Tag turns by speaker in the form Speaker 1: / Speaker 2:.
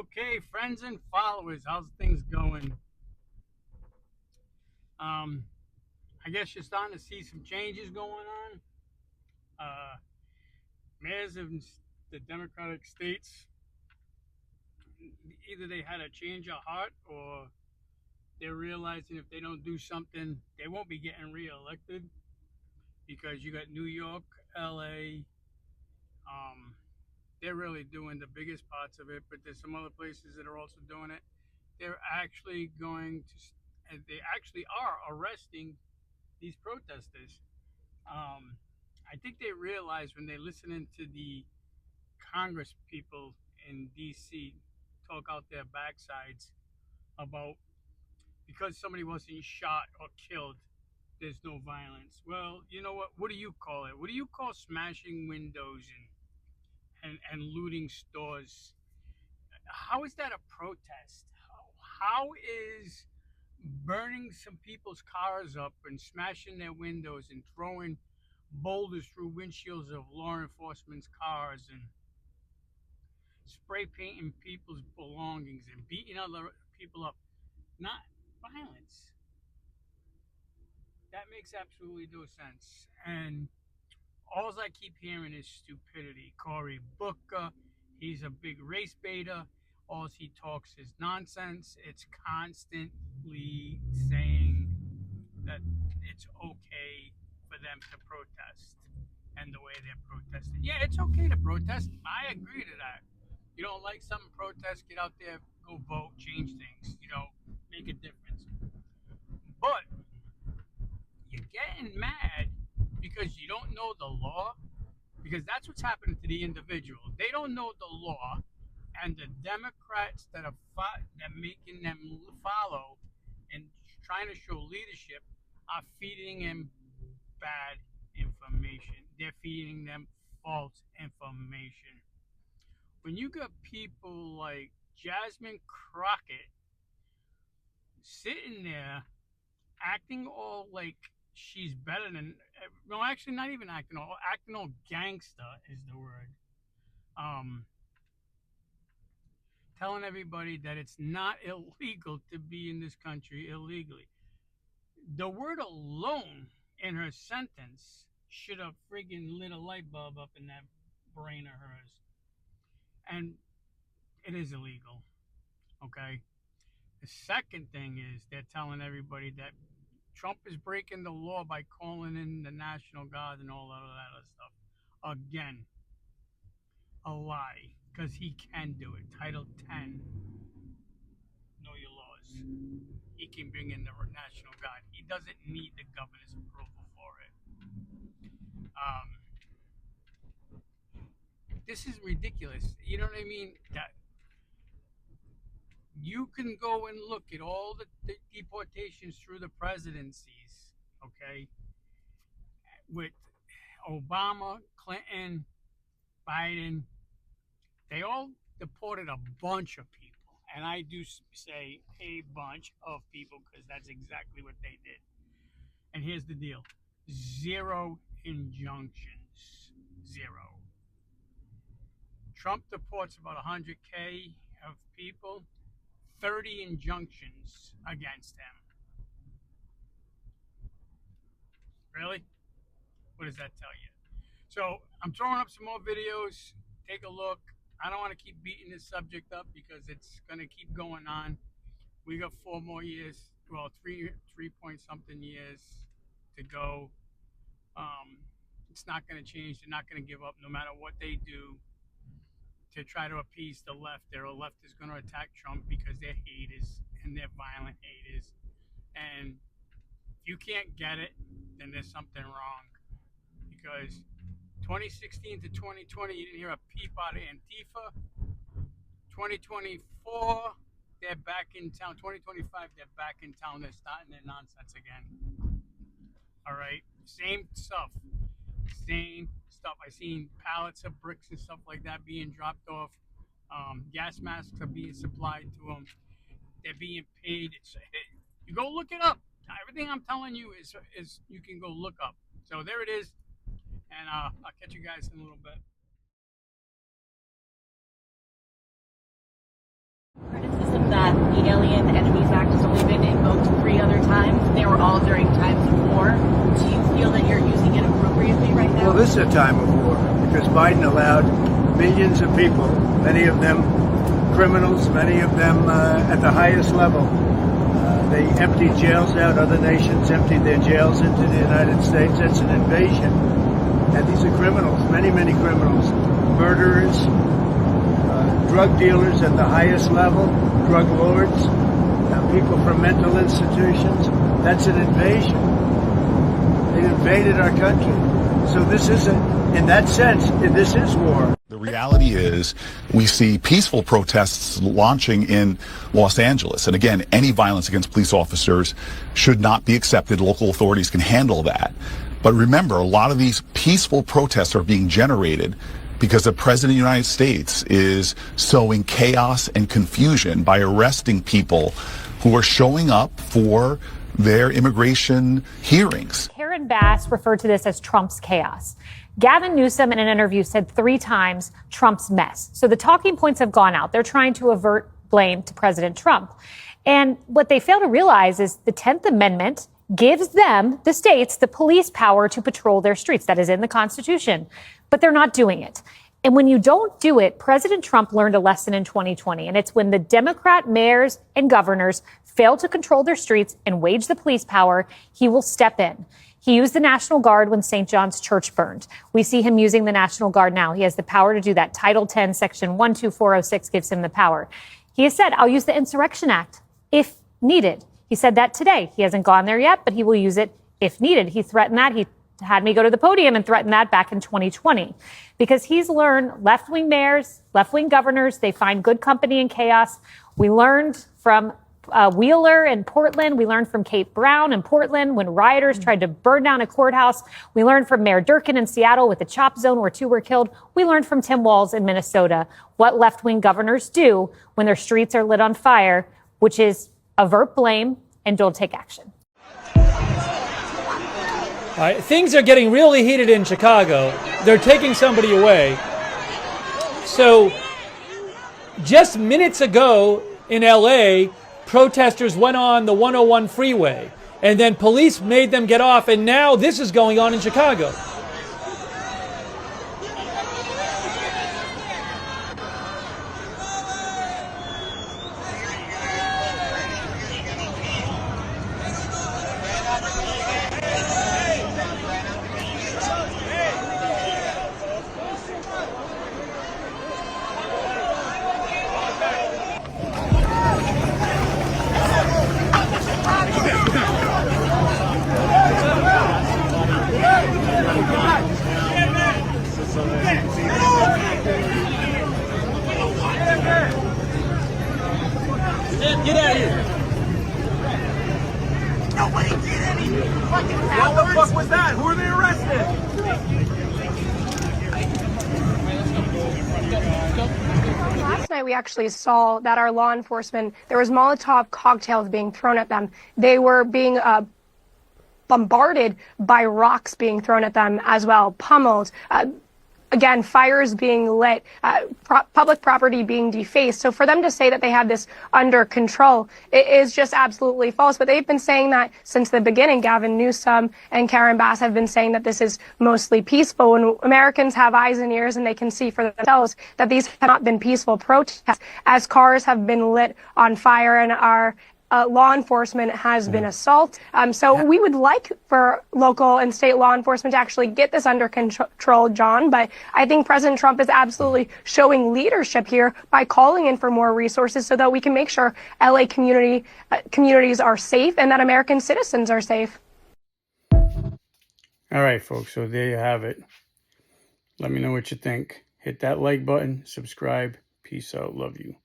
Speaker 1: Okay, friends and followers, how's things going? Um, I guess you're starting to see some changes going on. Uh, Mayors of the Democratic states, either they had a change of heart or they're realizing if they don't do something, they won't be getting reelected because you got New York, LA. Um, they're really doing the biggest parts of it, but there's some other places that are also doing it. They're actually going to, and they actually are arresting these protesters. Um, I think they realize when they listen to the Congress people in D.C. talk out their backsides about because somebody wasn't shot or killed, there's no violence. Well, you know what? What do you call it? What do you call smashing windows and looting stores? How is that a protest? How is burning some people's cars up and smashing their windows and throwing boulders through windshields of law enforcement's cars and spray painting people's belongings and beating other people up? Not violence. That makes absolutely no sense. And all I keep hearing is stupidity. Cory Booker, he's a big race baiter. All he talks is nonsense. It's constantly saying that it's okay for them to protest and the way they're protesting. Yeah, it's okay to protest. I agree to that. You don't like something, protest, get out there, go vote, change things, make a difference. But you're getting mad because you don't know the law, because that's what's happening to the individual. They don't know the law, and the Democrats that making them follow and trying to show leadership are feeding him bad information. They're feeding them false information. When you got people like Jasmine Crockett sitting there acting all like she's better than, no, actually not even acting all gangster is the word. Um, Telling everybody that it's not illegal to be in this country illegally. The word alone in her sentence should have friggin' lit a light bulb up in that brain of hers. And it is illegal, okay? The second thing is they're telling everybody that Trump is breaking the law by calling in the National Guard and all that other stuff. Again, a lie, because he can do it. Title 10, know your laws. He can bring in the National Guard. He doesn't need the governor's approval for it. Um, this is ridiculous. You know what I mean? That you can go and look at all the deportations through the presidencies, okay, with Obama, Clinton, Biden. They all deported a bunch of people. And I do say a bunch of people because that's exactly what they did. And here's the deal: zero injunctions. Zero. Trump deports about 100K of people, 30 injunctions against him. Really? What does that tell you? So I'm throwing up some more videos. Take a look. I don't want to keep beating this subject up because it's going to keep going on. We got 4 more years, well, three point something years to go. Um, it's not going to change. They're not going to give up no matter what they do to try to appease the left. Their left is going to attack Trump because they're haters and they're violent haters. And if you can't get it, then there's something wrong. Because 2016 to 2020, you didn't hear a peep out of Antifa. 2024, they're back in town. 2025, they're back in town. They're starting their nonsense again. All right, same stuff. Same stuff. I seen pallets of bricks and stuff like that being dropped off. Gas masks are being supplied to them. They're being paid. You go look it up. Everything I'm telling you is you can go look up. So there it is, and I'll catch you guys in a little bit.
Speaker 2: that the Alien Enemies Act has only been invoked 3 other times. They were all during times of war. Do you feel that you're using it appropriately right now?
Speaker 3: Well, this is a time of war because Biden allowed millions of people, many of them criminals, many of them at the highest level. They emptied jails out. Other nations emptied their jails into the United States. That's an invasion. And these are criminals, many, many criminals, murderers, drug dealers at the highest level, drug lords, people from mental institutions. That's an invasion. They invaded our country. So this isn't, in that sense, this is war.
Speaker 4: The reality is we see peaceful protests launching in Los Angeles. And again, any violence against police officers should not be accepted. Local authorities can handle that. But remember, a lot of these peaceful protests are being generated because the President of the United States is sowing chaos and confusion by arresting people who are showing up for their immigration hearings.
Speaker 5: Karen Bass referred to this as Trump's chaos. Gavin Newsom in an interview said 3 times Trump's mess. So the talking points have gone out. They're trying to avert blame to President Trump. And what they fail to realize is the 10th Amendment gives them, the states, the police power to patrol their streets. That is in the Constitution. But they're not doing it. And when you don't do it, President Trump learned a lesson in 2020. And it's when the Democrat mayors and governors fail to control their streets and wage the police power, he will step in. He used the National Guard when St. John's Church burned. We see him using the National Guard now. He has the power to do that. Title 10, Section 12406 gives him the power. He has said, I'll use the Insurrection Act if needed. He said that today. He hasn't gone there yet, but he will use it if needed. He threatened that. He had me go to the podium and threaten that back in 2020 because he's learned left-wing mayors, left-wing governors, they find good company in chaos. We learned from Wheeler in Portland. We learned from Kate Brown in Portland when rioters tried to burn down a courthouse. We learned from Mayor Durkin in Seattle with the chop zone where 2 were killed. We learned from Tim Walz in Minnesota what left-wing governors do when their streets are lit on fire, which is avert blame and don't take action.
Speaker 6: All right, things are getting really heated in Chicago. They're taking somebody away. So just minutes ago in LA, protesters went on the 101 freeway, and then police made them get off, and now this is going on in Chicago. Get out of here! Nobody did any fucking cowards! What the fuck was that? Who are they arrested?
Speaker 7: Last night we actually saw that our law enforcement, there was Molotov cocktails being thrown at them. They were being bombarded by rocks being thrown at them as well, pummeled. Again, fires being lit, public property being defaced. So for them to say that they have this under control, it is just absolutely false. But they've been saying that since the beginning. Gavin Newsom and Karen Bass have been saying that this is mostly peaceful. When Americans have eyes and ears and they can see for themselves that these have not been peaceful protests, as cars have been lit on fire and our law enforcement has been assaulted. So we would like for local and state law enforcement to actually get this under control, John. But I think President Trump is absolutely showing leadership here by calling in for more resources so that we can make sure LA communities are safe and that American citizens are safe.
Speaker 1: All right, folks. So there you have it. Let me know what you think. Hit that like button, subscribe. Peace out. Love you.